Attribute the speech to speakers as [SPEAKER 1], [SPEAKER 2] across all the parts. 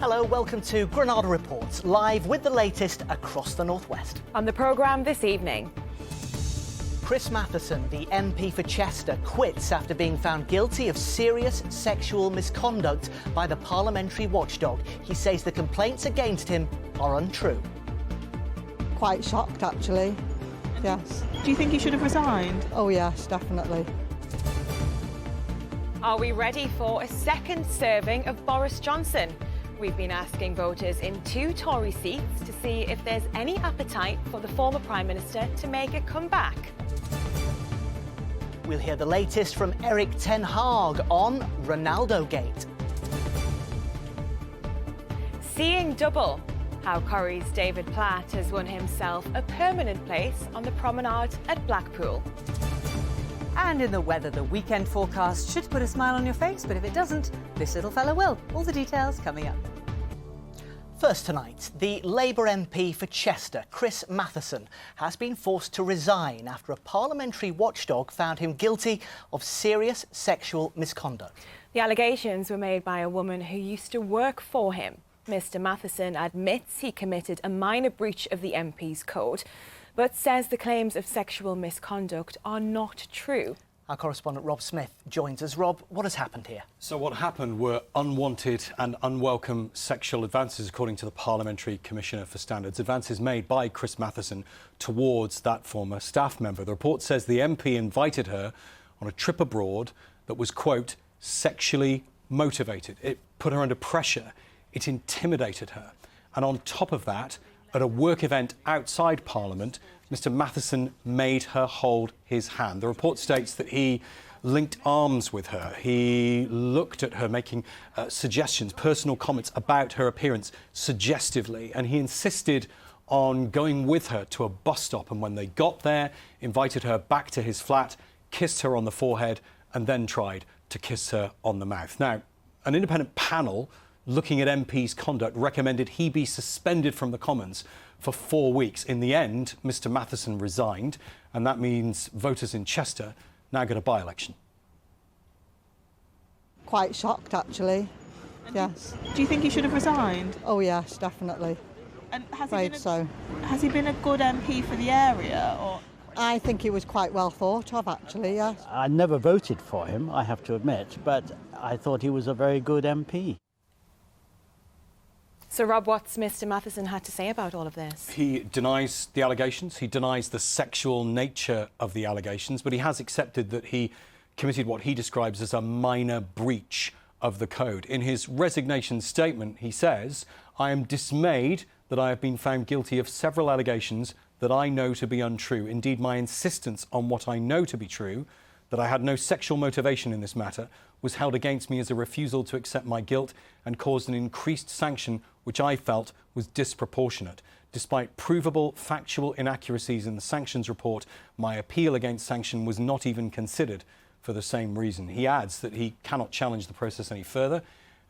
[SPEAKER 1] Hello, welcome to Granada Reports, live with the latest across the northwest.
[SPEAKER 2] On the programme this evening,
[SPEAKER 1] Chris Matheson, the MP for Chester, quits after being found guilty of serious sexual misconduct by the parliamentary watchdog. He says the complaints against him are untrue.
[SPEAKER 3] Quite shocked, actually. Yes.
[SPEAKER 4] Do you think he should have resigned?
[SPEAKER 3] Oh, yes, definitely.
[SPEAKER 2] are we ready for a second serving of Boris Johnson? We've been asking voters in 2 Tory seats to see if there's any appetite for the former Prime Minister to make a comeback.
[SPEAKER 1] We'll hear the latest from Eric Ten Hag on Ronaldo Gate.
[SPEAKER 2] Seeing double, how Corrie's David Platt has won himself a permanent place on the promenade at Blackpool.
[SPEAKER 5] And in the weather, the weekend forecast should put a smile on your face, but if it doesn't, this little fella will. All the details coming up.
[SPEAKER 1] First tonight, the Labour MP for Chester, Chris Matheson, has been forced to resign after a parliamentary watchdog found him guilty of serious sexual misconduct.
[SPEAKER 2] The allegations were made by a woman who used to work for him. Mr Matheson admits he committed a minor breach of the MP's code, but says the claims of sexual misconduct are not true.
[SPEAKER 1] Our correspondent Rob Smith joins us. Rob, what has happened here?
[SPEAKER 6] So what happened were unwanted and unwelcome sexual advances, according to the Parliamentary Commissioner for Standards, advances made by Chris Matheson towards that former staff member. The report says the MP invited her on a trip abroad that was, quote, sexually motivated. It put her under pressure. It intimidated her. And on top of that, at a work event outside Parliament, Mr Matheson made her hold his hand. The report states that he linked arms with her. He looked at her, making suggestions, personal comments about her appearance suggestively, and he insisted on going with her to a bus stop. And when they got there, invited her back to his flat, kissed her on the forehead, and then tried to kiss her on the mouth. Now, an independent panel looking at MP's conduct recommended he be suspended from the Commons for 4 weeks. In the end, Mr Matheson resigned, and that means voters in Chester now get a by-election.
[SPEAKER 3] Quite shocked, actually. Yes.
[SPEAKER 4] Do you think he should have resigned?
[SPEAKER 3] Oh, yes, definitely.
[SPEAKER 4] And has he been a good MP for the area, or?
[SPEAKER 3] I think he was quite well thought of, actually, yes.
[SPEAKER 7] I never voted for him, I have to admit, but I thought he was a very good MP.
[SPEAKER 2] So, Rob, what's Mr Matheson had to say about all of this?
[SPEAKER 6] He denies the allegations. He denies the sexual nature of the allegations, but he has accepted that he committed what he describes as a minor breach of the code. In his resignation statement, he says, "I am dismayed that I have been found guilty of several allegations that I know to be untrue. Indeed, my insistence on what I know to be true, that I had no sexual motivation in this matter, was held against me as a refusal to accept my guilt and caused an increased sanction which I felt was disproportionate. Despite provable factual inaccuracies in the sanctions report, my appeal against sanction was not even considered for the same reason." He adds that he cannot challenge the process any further,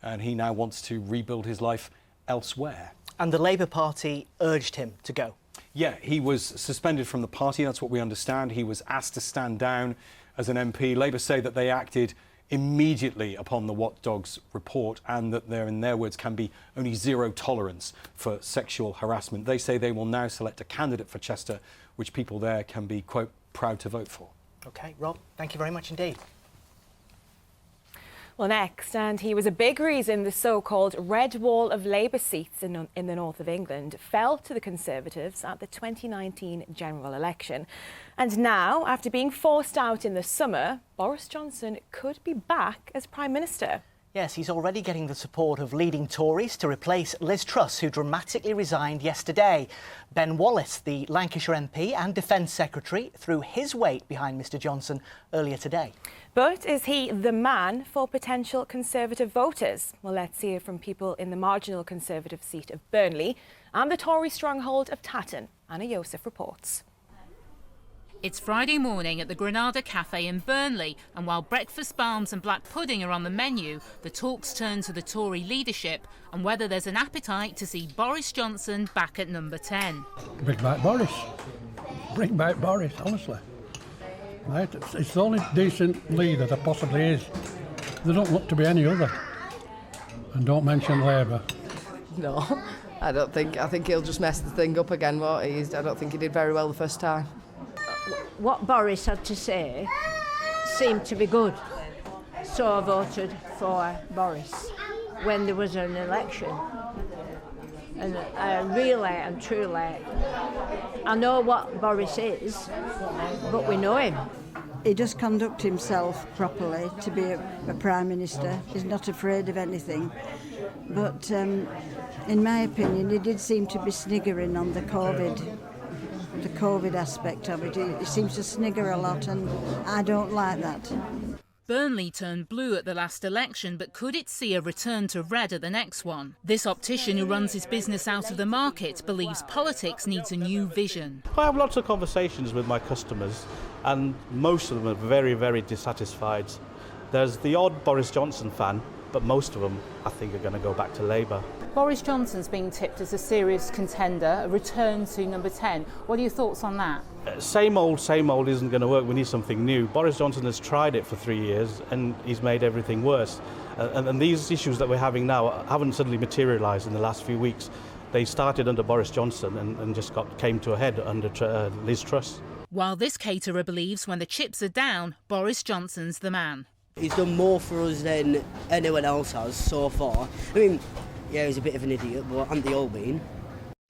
[SPEAKER 6] and he now wants to rebuild his life elsewhere.
[SPEAKER 1] And the Labour Party urged him to go.
[SPEAKER 6] Yeah, he was suspended from the party, that's what we understand. He was asked to stand down as an MP. Labour say that they acted immediately upon the watchdog's report and that there, in their words, can be only zero tolerance for sexual harassment. They say they will now select a candidate for Chester, which people there can be, quote, proud to vote for.
[SPEAKER 1] OK, Rob, thank you very much indeed.
[SPEAKER 2] Well, next, and he was a big reason the so-called red wall of Labour seats in the north of England fell to the Conservatives at the 2019 general election. And now, after being forced out in the summer, Boris Johnson could be back as Prime Minister.
[SPEAKER 1] Yes, he's already getting the support of leading Tories to replace Liz Truss, who dramatically resigned yesterday. Ben Wallace, the Lancashire MP and Defence Secretary, threw his weight behind Mr Johnson earlier today.
[SPEAKER 2] But is he the man for potential Conservative voters? Well, let's hear from people in the marginal Conservative seat of Burnley and the Tory stronghold of Tatton. Anna Yosef reports.
[SPEAKER 8] It's Friday morning at the Granada cafe in Burnley, and while breakfast balms and black pudding are on the menu, the talks turn to the Tory leadership and whether there's an appetite to see Boris Johnson back at number 10.
[SPEAKER 9] Bring back Boris. Bring back Boris, honestly. Right? It's the only decent leader there possibly is. There don't look to be any other. And don't mention Labour.
[SPEAKER 10] No, I don't think. I think he'll just mess the thing up again, won't he? I don't think he did very well the first time.
[SPEAKER 11] What Boris had to say seemed to be good, so I voted for Boris when there was an election. And really and truly, I know what Boris is, but we know him.
[SPEAKER 3] He does conduct himself properly to be a Prime Minister. He's not afraid of anything. But in my opinion, he did seem to be sniggering on the COVID aspect of it. He seems to snigger a lot, and I don't like that.
[SPEAKER 8] Burnley turned blue at the last election, but could it see a return to red at the next one? This optician who runs his business out of the market believes politics needs a new vision.
[SPEAKER 12] I have lots of conversations with my customers, and most of them are very, very dissatisfied. There's the odd Boris Johnson fan, but most of them, I think, are going to go back to Labour.
[SPEAKER 5] Boris Johnson's being tipped as a serious contender, a return to number 10. What are your thoughts on that?
[SPEAKER 12] Same old isn't going to work. We need something new. Boris Johnson has tried it for 3 years and he's made everything worse. And these issues that we're having now haven't suddenly materialised in the last few weeks. They started under Boris Johnson and just came to a head under Liz Truss.
[SPEAKER 8] While this caterer believes when the chips are down, Boris Johnson's the man.
[SPEAKER 13] He's done more for us than anyone else has so far. I mean, yeah, he's a bit of an idiot, but I'm the old bean.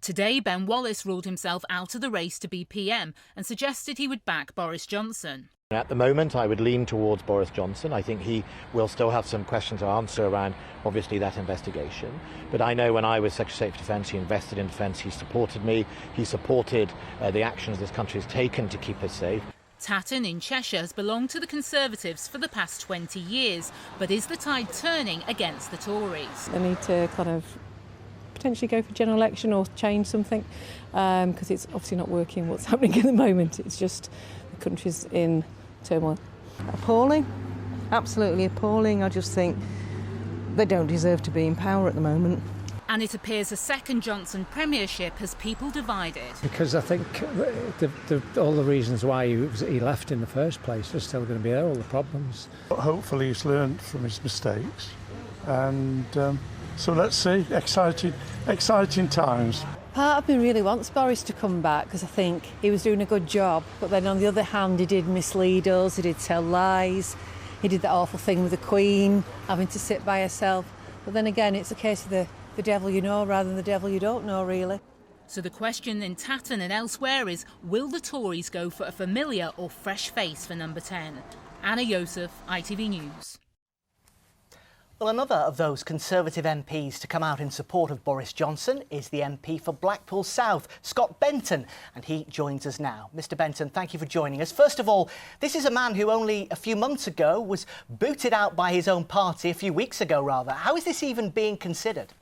[SPEAKER 8] Today, Ben Wallace ruled himself out of the race to be PM and suggested he would back Boris Johnson.
[SPEAKER 14] At the moment, I would lean towards Boris Johnson. I think he will still have some questions to answer around, obviously, that investigation. But I know when I was Secretary of Defence, he invested in defence, he supported me, he supported the actions this country has taken to keep us safe.
[SPEAKER 8] Tatton in Cheshire has belonged to the Conservatives for the past 20 years, but is the tide turning against the Tories?
[SPEAKER 15] They need to kind of potentially go for general election or change something, because it's obviously not working what's happening at the moment. It's just the country's in turmoil.
[SPEAKER 16] Appalling, absolutely appalling. I just think they don't deserve to be in power at the moment.
[SPEAKER 8] And it appears a second Johnson premiership has people divided.
[SPEAKER 9] Because I think all the reasons why he left in the first place are still going to be there, all the problems.
[SPEAKER 17] Hopefully he's learned from his mistakes, and so let's see, exciting times.
[SPEAKER 15] Part of me really wants Boris to come back because I think he was doing a good job, but then on the other hand he did mislead us, he did tell lies, he did that awful thing with the Queen, having to sit by herself. But then again, it's a case of the devil you know rather than the devil you don't know, really.
[SPEAKER 8] So the question in Tatton and elsewhere is, will the Tories go for a familiar or fresh face for number 10? Anna Yosef, ITV News.
[SPEAKER 1] Well, another of those Conservative MPs to come out in support of Boris Johnson is the MP for Blackpool South, Scott Benton, and he joins us now. Mr Benton, thank you for joining us. First of all, this is a man who only a few months ago was booted out by his own party, a few weeks ago rather. How is this even being considered?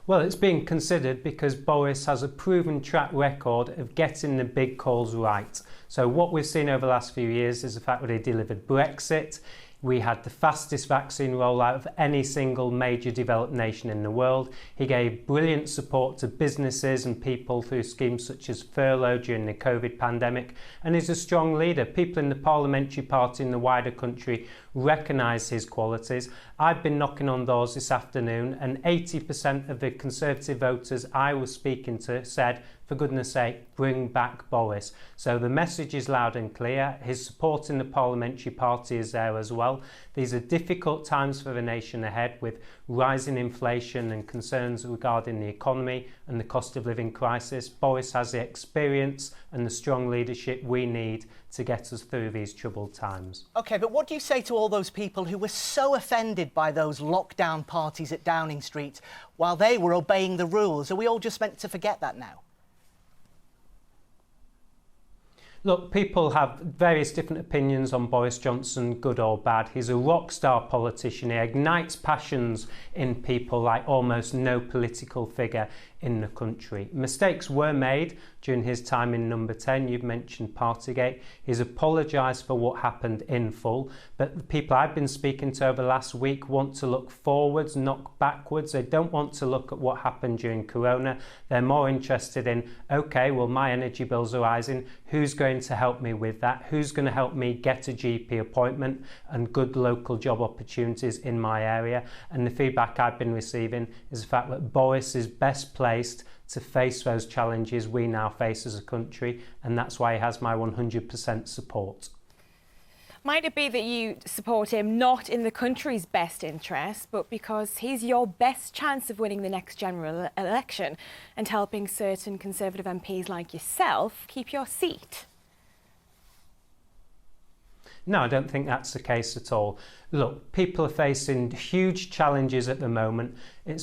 [SPEAKER 18] Well, it's being considered because Boris has a proven track record of getting the big calls right. So what we've seen over the last few years is the fact that he delivered Brexit. We had the fastest vaccine rollout of any single major developed nation in the world. He gave brilliant support to businesses and people through schemes such as furlough during the COVID pandemic, and is a strong leader. People in the parliamentary party in the wider country recognise his qualities. I've been knocking on doors this afternoon, and 80% of the Conservative voters I was speaking to said, for goodness sake, bring back Boris. So the message is loud and clear. His support in the parliamentary party is there as well. These are difficult times for the nation ahead, with rising inflation and concerns regarding the economy and the cost of living crisis. Boris has the experience and the strong leadership we need to get us through these troubled times. OK,
[SPEAKER 1] but what do you say to all those people who were so offended by those lockdown parties at Downing Street while they were obeying the rules? Are we all just meant to forget that now?
[SPEAKER 18] Look, people have various different opinions on Boris Johnson, good or bad. He's a rock star politician. He ignites passions in people like almost no political figure in the country. Mistakes were made during his time in Number 10. You've mentioned Partygate. He's apologised for what happened in full, but the people I've been speaking to over the last week want to look forwards, not backwards. They don't want to look at what happened during Corona. They're more interested in, okay, well, my energy bills are rising. Who's going to help me with that? Who's going to help me get a GP appointment and good local job opportunities in my area? And the feedback I've been receiving is the fact that Boris is best placed to face those challenges we now face as a country, and that's why he has my 100% support.
[SPEAKER 2] Might it be that you support him not in the country's best interest, but because he's your best chance of winning the next general election and helping certain Conservative MPs like yourself keep your seat?
[SPEAKER 18] No, I don't think that's the case at all. Look, people are facing huge challenges at the moment. I'm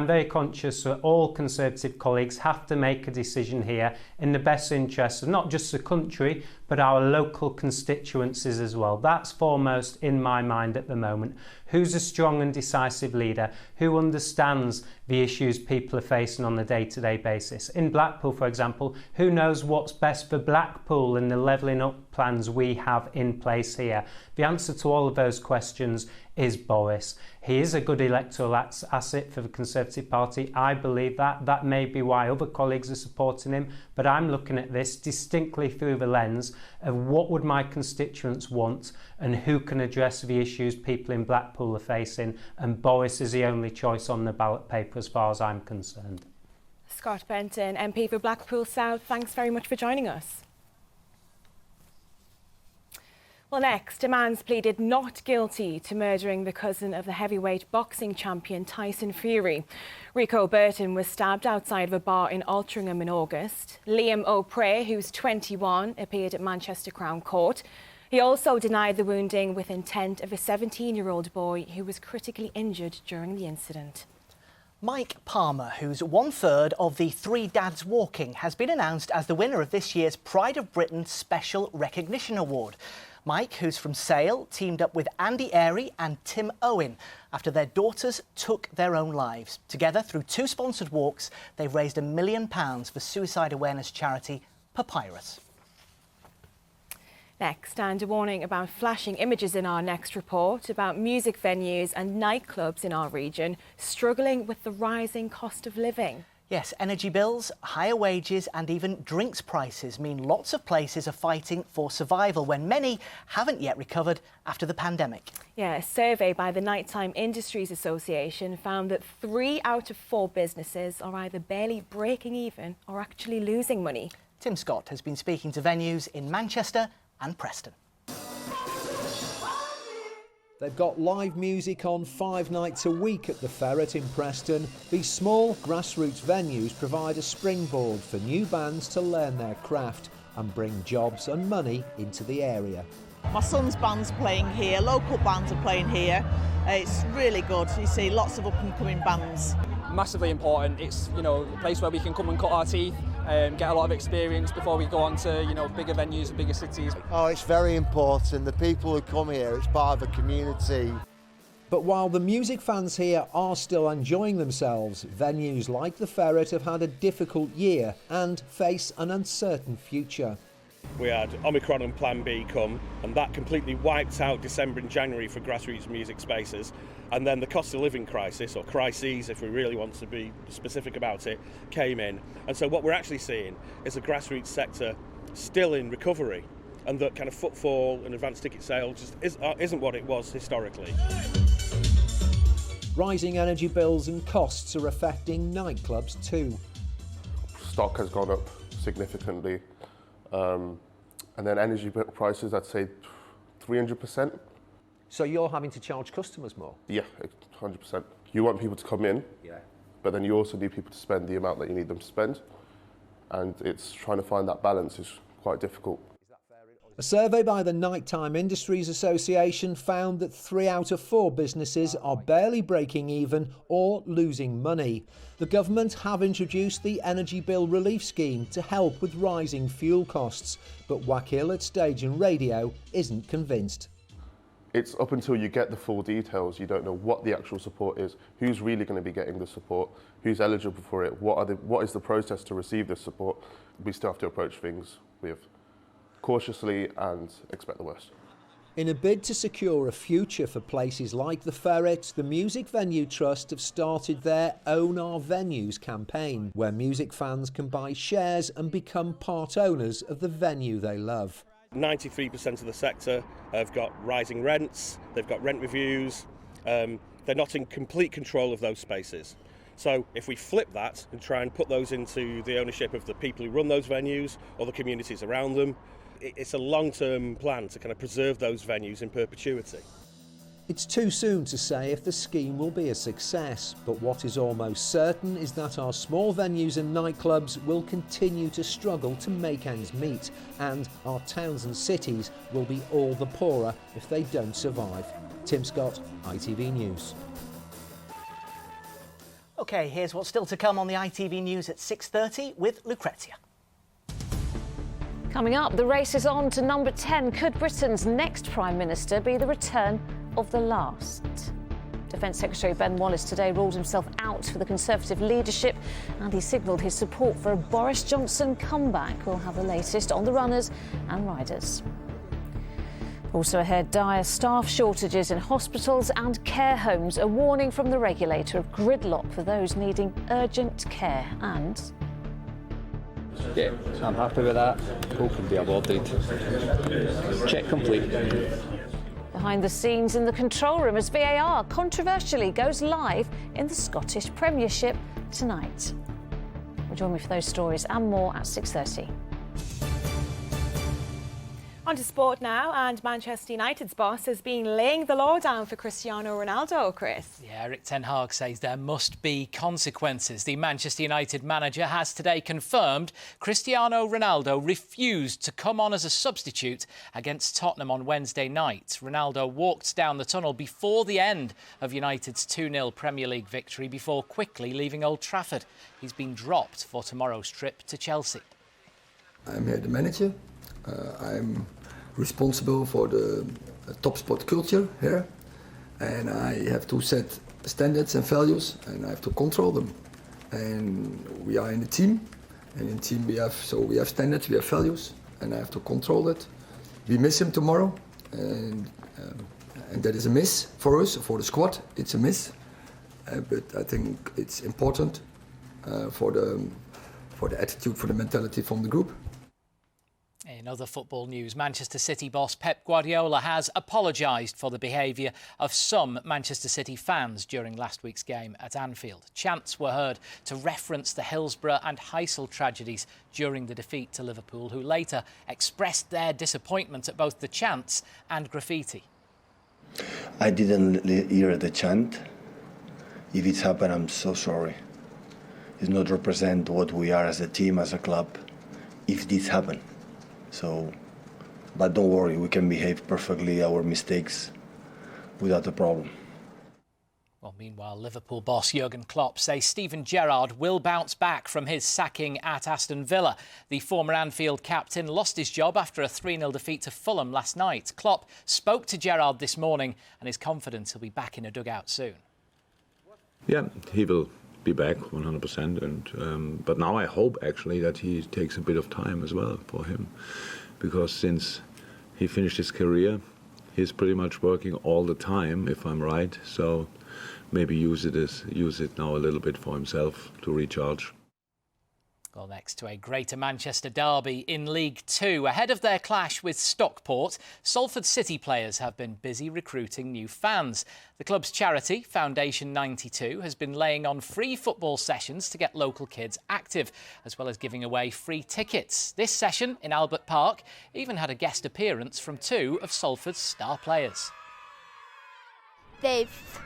[SPEAKER 18] very conscious that all Conservative colleagues have to make a decision here in the best interest of not just the country, but our local constituencies as well. That's foremost in my mind at the moment. Who's a strong and decisive leader? Who understands the issues people are facing on a day-to-day basis? In Blackpool, for example, who knows what's best for Blackpool and the levelling up plans we have in place here? The answer to all of those questions is Boris. He is a good electoral asset for the Conservative Party. I believe that. That may be why other colleagues are supporting him, but I'm looking at this distinctly through the lens of what would my constituents want and who can address the issues people in Blackpool are facing, and Boris is the only choice on the ballot paper as far as I'm concerned.
[SPEAKER 2] Scott Benton, MP for Blackpool South, thanks very much for joining us. Well, next, a man's pleaded not guilty to murdering the cousin of the heavyweight boxing champion Tyson Fury. Rico Burton was stabbed outside of a bar in Altrincham in August. Liam O'Prey, who's 21, appeared at Manchester Crown Court. He also denied the wounding with intent of a 17-year-old boy who was critically injured during the incident.
[SPEAKER 1] Mike Palmer, who's 1/3 of the Three Dads Walking, has been announced as the winner of this year's Pride of Britain Special Recognition Award. Mike, who's from Sale, teamed up with Andy Airy and Tim Owen after their daughters took their own lives. Together, through 2 sponsored walks, they've raised £1 million for suicide awareness charity Papyrus.
[SPEAKER 2] Next, and a warning about flashing images in our next report about music venues and nightclubs in our region struggling with the rising cost of living.
[SPEAKER 1] Yes, energy bills, higher wages and even drinks prices mean lots of places are fighting for survival when many haven't yet recovered after the pandemic.
[SPEAKER 2] Yeah, a survey by the Nighttime Industries Association found that 3 out of 4 businesses are either barely breaking even or actually losing money.
[SPEAKER 1] Tim Scott has been speaking to venues in Manchester and Preston.
[SPEAKER 19] They've got live music on 5 nights a week at the Ferret in Preston. These small grassroots venues provide a springboard for new bands to learn their craft and bring jobs and money into the area.
[SPEAKER 4] My son's band's playing here, local bands are playing here. It's really good. You see lots of up-and-coming bands.
[SPEAKER 20] Massively important. It's, a place where we can come and cut our teeth, get a lot of experience before we go on to, bigger venues and bigger cities.
[SPEAKER 21] Oh, it's very important. The people who come here, it's part of a community.
[SPEAKER 19] But while the music fans here are still enjoying themselves, venues like the Ferret have had a difficult year and face an uncertain future.
[SPEAKER 22] We had Omicron and Plan B come, and that completely wiped out December and January for grassroots music spaces. And then the cost of living crisis, or crises if we really want to be specific about it, came in. And so what we're actually seeing is a grassroots sector still in recovery, and that kind of footfall and advanced ticket sales just isn't what it was historically.
[SPEAKER 19] Rising energy bills and costs are affecting nightclubs too.
[SPEAKER 23] Stock has gone up significantly. And then energy prices, I'd say 300%.
[SPEAKER 19] So you're having to charge customers more?
[SPEAKER 23] Yeah, 100%. You want people to come in, but then you also need people to spend the amount that you need them to spend. And it's trying to find that balance is quite difficult.
[SPEAKER 19] A survey by the Nighttime Industries Association found that 3 out of 4 businesses are barely breaking even or losing money. The government have introduced the Energy Bill Relief Scheme to help with rising fuel costs, but Wakil at Stage and Radio isn't convinced.
[SPEAKER 23] it's up until you get the full details, you don't know what the actual support is, who's really going to be getting the support, who's eligible for it, what is the process to receive this support. We still have to approach things with cautiously and expect the worst.
[SPEAKER 19] In a bid to secure a future for places like the Ferret, the Music Venue Trust have started their Own Our Venues campaign, where music fans can buy shares and become part owners of the venue they love.
[SPEAKER 22] 93% of the sector have got rising rents, they've got rent reviews, they're not in complete control of those spaces. So if we flip that and try and put those into the ownership of the people who run those venues or the communities around them, it's a long-term plan to kind of preserve those venues in perpetuity.
[SPEAKER 19] It's too soon to say if the scheme will be a success, but what is almost certain is that our small venues and nightclubs will continue to struggle to make ends meet, and our towns and cities will be all the poorer if they don't survive. Tim Scott, ITV News.
[SPEAKER 1] OK, here's what's still to come on the ITV News at 6:30 with Lucrezia.
[SPEAKER 6] Coming up, the race is on to number 10. Could Britain's next Prime Minister be the return of the last? Defence Secretary Ben Wallace today ruled himself out for the Conservative leadership, and he signalled his support for a Boris Johnson comeback. We'll have the latest on the runners and riders. Also ahead, dire staff shortages in hospitals and care homes, a warning from the regulator of gridlock for those needing urgent care, and
[SPEAKER 7] yeah, I'm happy with that. Hope can be awarded. Check complete.
[SPEAKER 6] behind the scenes in the control room as VAR controversially goes live in the Scottish Premiership tonight. Well, join me for those stories and more at 6:30.
[SPEAKER 2] On to sport now, and Manchester United's boss has been laying the law down for Cristiano Ronaldo, Chris.
[SPEAKER 10] Yeah, Erik ten Hag says there must be consequences. The Manchester United manager has today confirmed Cristiano Ronaldo refused to come on as a substitute against Tottenham on Wednesday night. Ronaldo walked down the tunnel before the end of United's 2-0 Premier League victory before quickly leaving Old Trafford. He's been dropped for tomorrow's trip to Chelsea.
[SPEAKER 24] I'm here the manager. I'm responsible for the top sport culture here, and I have to set standards and values, and I have to control them. And we are in a team, and in a team we have standards, we have values, and I have to control it. We miss him tomorrow, and that is a miss for us, for the squad. It's a miss, but I think it's important for the attitude, for the mentality from the group.
[SPEAKER 10] In other football news, Manchester City boss Pep Guardiola has apologised for the behaviour of some Manchester City fans during last week's game at Anfield. Chants were heard to reference the Hillsborough and Heysel tragedies during the defeat to Liverpool, who later expressed their disappointment at both the chants and graffiti.
[SPEAKER 25] I didn't hear the chant. If it's happened, I'm so sorry. It does not represent what we are as a team, as a club, if this happened. So, but don't worry, we can behave perfectly our mistakes without a problem.
[SPEAKER 10] Well, meanwhile, Liverpool boss Jurgen Klopp says Steven Gerrard will bounce back from his sacking at Aston Villa. The former Anfield captain lost his job after a 3-0 defeat to Fulham last night. Klopp spoke to Gerrard this morning and is confident he'll be back in a dugout soon.
[SPEAKER 26] Yeah, he will be back 100%, and but now I hope actually that he takes a bit of time as well for him, because since he finished his career he's pretty much working all the time, if I'm right, so maybe use it now a little bit for himself to recharge.
[SPEAKER 10] Well, next to a Greater Manchester derby in League Two. Ahead of their clash with Stockport, Salford City players have been busy recruiting new fans. The club's charity, Foundation 92, has been laying on free football sessions to get local kids active, as well as giving away free tickets. This session in Albert Park even had a guest appearance from two of Salford's star players.
[SPEAKER 27] They've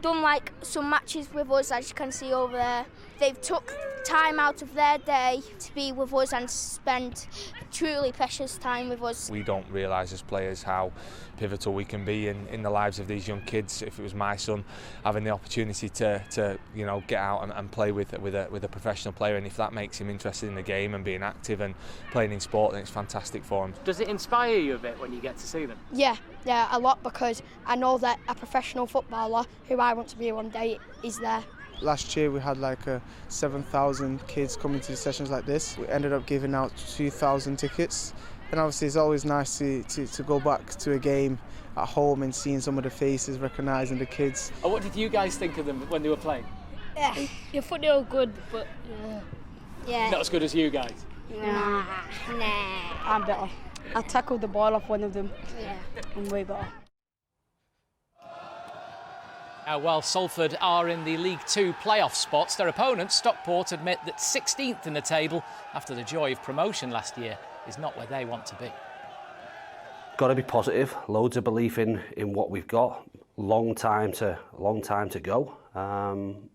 [SPEAKER 27] done like some matches with us, as you can see over there.
[SPEAKER 3] they've took time out of their day to be with us and spend truly precious time with us.
[SPEAKER 5] We don't realise as players how pivotal we can be in the lives of these young kids. If it was my son, having the opportunity to you know, get out and play with a professional player, and if that makes him interested in the game and being active and playing in sport, then it's fantastic for him.
[SPEAKER 10] Does it inspire you a bit when you get to see them?
[SPEAKER 3] Yeah, a lot, because I know that a professional footballer who I want to be one day is there.
[SPEAKER 11] Last year we had like 7,000 kids coming to the sessions like this. We ended up giving out 2,000 tickets, and obviously it's always nice to go back to a game at home and seeing some of the faces, recognising the kids.
[SPEAKER 10] Oh, what did you guys think of them when they were playing?
[SPEAKER 3] Yeah, your foot they were good, but yeah.
[SPEAKER 10] Not as good as you guys?
[SPEAKER 3] Nah.
[SPEAKER 12] I'm better. I tackled the ball off one of them.
[SPEAKER 3] Yeah.
[SPEAKER 12] I'm way better.
[SPEAKER 10] While Salford are in the League Two playoff spots, their opponents, Stockport, admit that 16th in the table after the joy of promotion last year is not where they want to be.
[SPEAKER 13] Got to be positive. Loads of belief in what we've got. Long time to go. And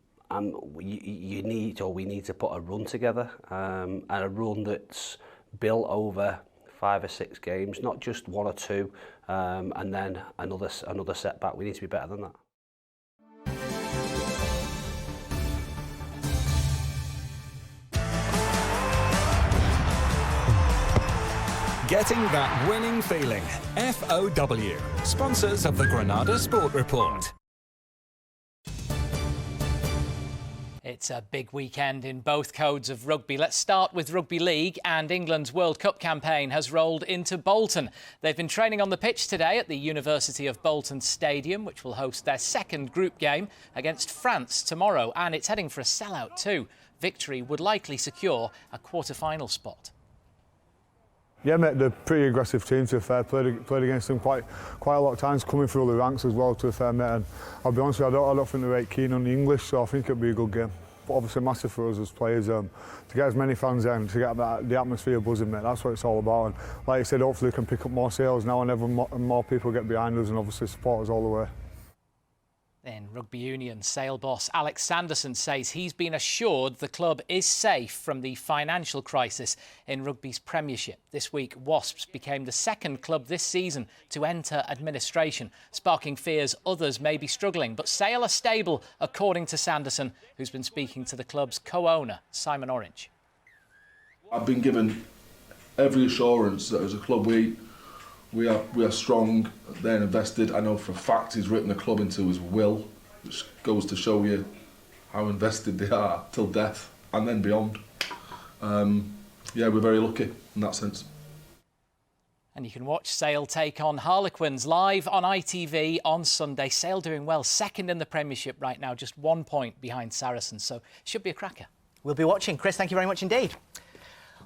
[SPEAKER 13] we need to put a run together, and a run that's built over 5 or 6 games, not just 1 or 2, and then another setback. We need to be better than that.
[SPEAKER 14] Getting that winning feeling. FOW, sponsors of the Granada Sport Report.
[SPEAKER 10] It's a big weekend in both codes of rugby. Let's start with Rugby League, and England's World Cup campaign has rolled into Bolton. They've been training on the pitch today at the University of Bolton Stadium, which will host their second group game against France tomorrow, and it's heading for a sellout too. Victory would likely secure a quarter-final spot.
[SPEAKER 27] Yeah, mate, they're a pretty aggressive team, to be fair. Played against them quite a lot of times, coming through the ranks as well, to be fair, mate. And I'll be honest with you, I don't think they're very keen on the English, so I think it'll be a good game. But obviously massive for us as players, to get as many fans in, to get the atmosphere buzzing, mate. That's what it's all about. And like you said, hopefully we can pick up more sales now, and more people get behind us, and obviously support us all the way.
[SPEAKER 10] In Rugby Union, Sale boss Alex Sanderson says he's been assured the club is safe from the financial crisis in rugby's Premiership. This week, Wasps became the second club this season to enter administration, sparking fears others may be struggling. But Sale are stable, according to Sanderson, who's been speaking to the club's co-owner, Simon Orange.
[SPEAKER 28] I've been given every assurance that as a club we are strong, they're invested. I know for a fact he's written the club into his will, which goes to show you how invested they are till death and then beyond. Yeah, we're very lucky in that sense.
[SPEAKER 10] And you can watch Sale take on Harlequins live on ITV on Sunday. Sale doing well, second in the Premiership right now, just 1 point behind Saracens, so should be a cracker.
[SPEAKER 1] We'll be watching. Chris, thank you very much indeed.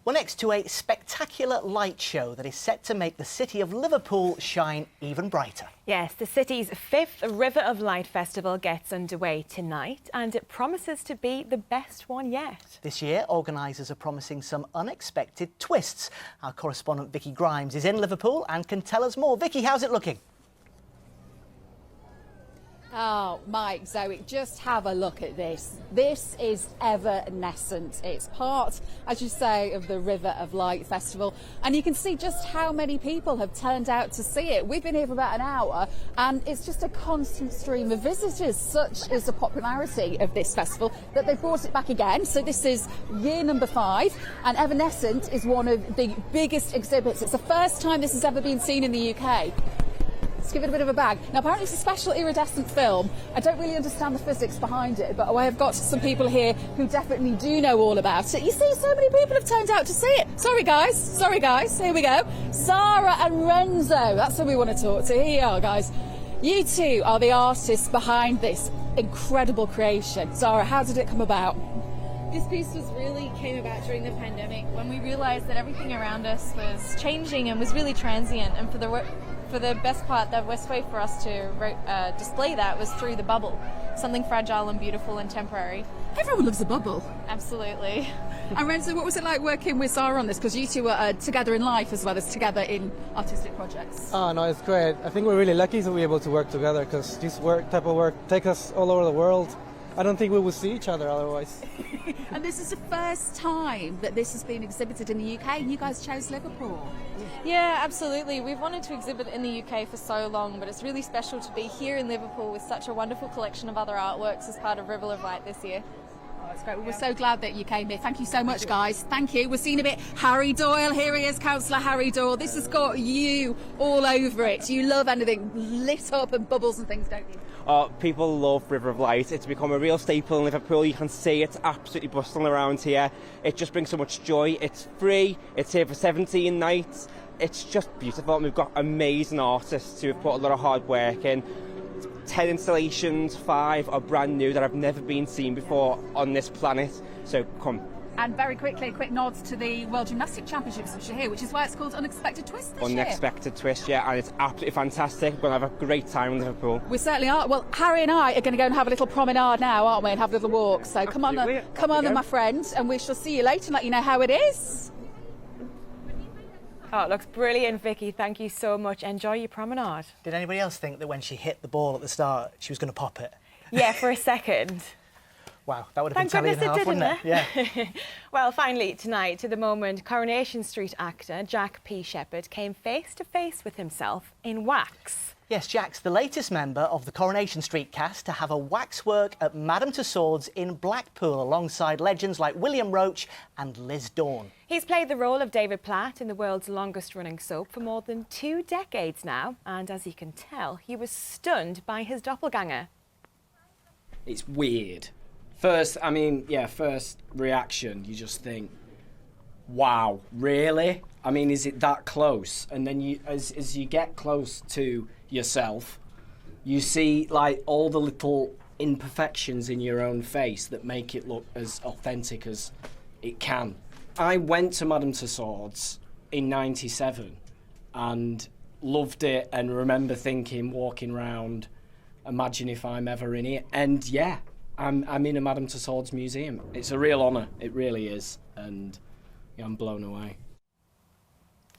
[SPEAKER 1] Well, next to a spectacular light show that is set to make the city of Liverpool shine even brighter.
[SPEAKER 2] Yes, the city's 5th River of Light Festival gets underway tonight, and it promises to be the best one yet.
[SPEAKER 1] This year, organisers are promising some unexpected twists. Our correspondent Vicky Grimes is in Liverpool and can tell us more. Vicky, how's it looking?
[SPEAKER 29] Oh, Mike, Zoe, just have a look at this. This is Evanescent. It's part, as you say, of the River of Light Festival. And you can see just how many people have turned out to see it. We've been here for about an hour, and it's just a constant stream of visitors. Such is the popularity of this festival that they've brought it back again. So this is year number 5, and Evanescent is one of the biggest exhibits. It's the first time this has ever been seen in the UK. Let's give it a bit of a bag. Now, apparently it's a special iridescent film. I don't really understand the physics behind it, but I have got some people here who definitely do know all about it. You see, so many people have turned out to see it. Sorry, guys. Here we go. Sarah and Renzo. That's who we want to talk to. Here you are, guys. You two are the artists behind this incredible creation. Sarah, how did it come about?
[SPEAKER 30] This piece came about during the pandemic, when we realised that everything around us was changing and was really transient, and for the best part, the best way for us to display that was through the bubble, something fragile and beautiful and temporary.
[SPEAKER 29] Everyone loves a bubble.
[SPEAKER 30] Absolutely.
[SPEAKER 29] And Renzo, what was it like working with Sarah on this? Because you two were together in life as well as together in artistic projects.
[SPEAKER 31] Oh, no, it's great. I think we're really lucky to be able to work together, because this type of work takes us all over the world.
[SPEAKER 4] I don't think we will see each other otherwise.
[SPEAKER 29] And this is the first time that this has been exhibited in the UK, and you guys chose Liverpool.
[SPEAKER 30] Yeah, absolutely. We've wanted to exhibit in the UK for so long, but it's really special to be here in Liverpool with such a wonderful collection of other artworks as part of River of Light this year.
[SPEAKER 29] Oh, that's great. Well, we're so glad that you came here. Thank you so much, guys. Thank you. We're seeing a bit Harry Doyle. Here he is, Councillor Harry Doyle. This has got you all over it. You love anything lit up and bubbles and things, don't you?
[SPEAKER 8] People love River of Light. It's become a real staple in Liverpool. You can see it's absolutely bustling around here. It just brings so much joy. It's free. It's here for 17 nights. It's just beautiful. And we've got amazing artists who have put a lot of hard work in. 10 installations, 5 are brand new that have never been seen before on this planet. So come.
[SPEAKER 29] And very quickly, a quick nod to the World Gymnastic Championships, which are here, which is why it's called Unexpected Twist this year.
[SPEAKER 8] Unexpected Twist, yeah, and it's absolutely fantastic. We're going to have a great time in Liverpool.
[SPEAKER 29] We certainly are. Well, Harry and I are going to go and have a little promenade now, aren't we, and have a little walk. So come on, then, my friend, and we shall see you later and let you know how it is.
[SPEAKER 2] Oh, it looks brilliant, Vicky. Thank you so much. Enjoy your promenade.
[SPEAKER 1] Did anybody else think that when she hit the ball at the start, she was going to pop it?
[SPEAKER 2] Yeah, for a second.
[SPEAKER 1] Wow, that would have been
[SPEAKER 2] Thank
[SPEAKER 1] telly and a half,
[SPEAKER 2] goodness
[SPEAKER 1] wouldn't it?
[SPEAKER 2] Yeah. Well, finally, tonight, to the moment, Coronation Street actor Jack P. Shepherd came face to face with himself in wax.
[SPEAKER 1] Yes, Jack's the latest member of the Coronation Street cast to have a waxwork at Madame Tussauds in Blackpool alongside legends like William Roach and Liz Dawn.
[SPEAKER 2] He's played the role of David Platt in the world's longest-running soap for more than 2 decades now, and as you can tell, he was stunned by his doppelganger.
[SPEAKER 9] It's weird. First reaction, you just think, wow, really? I mean, is it that close? And then you, as you get close to yourself, you see like all the little imperfections in your own face that make it look as authentic as it can. I went to Madame Tussauds in '97 and loved it, and remember thinking, walking around, imagine if I'm ever in it. And yeah, I'm in a Madame Tussauds museum. It's a real honour, it really is, and yeah, I'm blown away.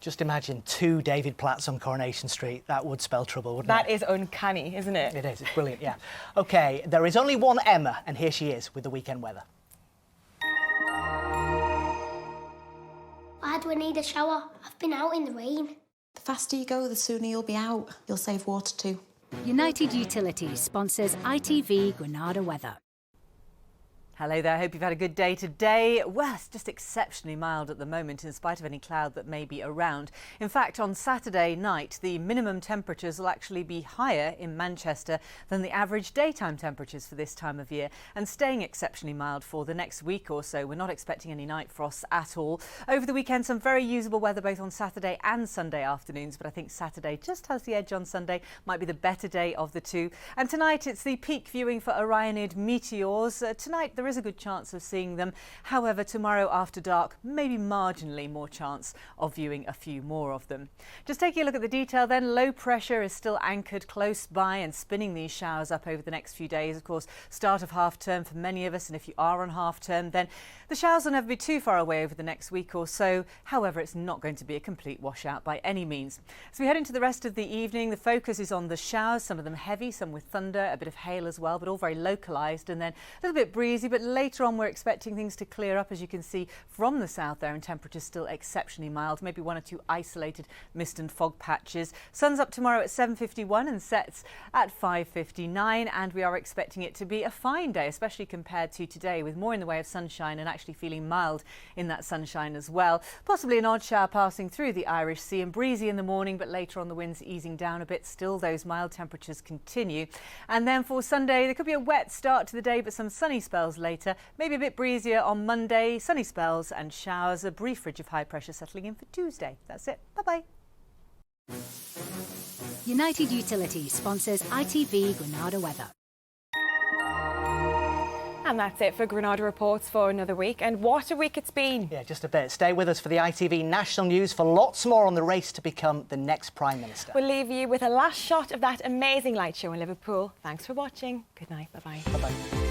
[SPEAKER 1] Just imagine 2 David Platts on Coronation Street. That would spell trouble, wouldn't it?
[SPEAKER 2] That is uncanny, isn't it?
[SPEAKER 1] It is. It's brilliant, yeah. OK, there is only one Emma, and here she is with the weekend weather.
[SPEAKER 15] Why do I need a shower? I've been out in the rain.
[SPEAKER 16] The faster you go, the sooner you'll be out. You'll save water too.
[SPEAKER 17] United Utilities sponsors ITV Granada weather.
[SPEAKER 18] Hello there, hope you've had a good day today. Well, it's just exceptionally mild at the moment in spite of any cloud that may be around. In fact, on Saturday night, the minimum temperatures will actually be higher in Manchester than the average daytime temperatures for this time of year, and staying exceptionally mild for the next week or so. We're not expecting any night frosts at all. Over the weekend, some very usable weather both on Saturday and Sunday afternoons, but I think Saturday just has the edge on Sunday, might be the better day of the two. And tonight, it's the peak viewing for Orionid meteors. Tonight, there is a good chance of seeing them. However, tomorrow after dark, maybe marginally more chance of viewing a few more of them. Just taking a look at the detail then, low pressure is still anchored close by and spinning these showers up over the next few days. Of course, start of half term for many of us, and if you are on half term, then the showers will never be too far away over the next week or so. However, it's not going to be a complete washout by any means. As we head into the rest of the evening, the focus is on the showers, some of them heavy, some with thunder, a bit of hail as well, but all very localised, and then a little bit breezy. But later on, we're expecting things to clear up, as you can see from the south there, and temperatures still exceptionally mild, maybe 1 or 2 isolated mist and fog patches. Sun's up tomorrow at 7:51 and sets at 5:59, and we are expecting it to be a fine day, especially compared to today, with more in the way of sunshine and actually feeling mild in that sunshine as well. Possibly an odd shower passing through the Irish Sea, and breezy in the morning, but later on the winds easing down a bit. Still those mild temperatures continue. And then for Sunday, there could be a wet start to the day, but some sunny spells later. Maybe a bit breezier on Monday, sunny spells and showers, a brief ridge of high pressure settling in for Tuesday. That's it. Bye-bye.
[SPEAKER 17] United Utilities sponsors ITV Granada weather.
[SPEAKER 2] And that's it for Granada Reports for another week. And what a week it's been.
[SPEAKER 1] Yeah, just a bit. Stay with us for the ITV National News for lots more on the race to become the next Prime Minister.
[SPEAKER 2] We'll leave you with a last shot of that amazing light show in Liverpool. Thanks for watching. Good night. Bye-bye.
[SPEAKER 1] Bye-bye.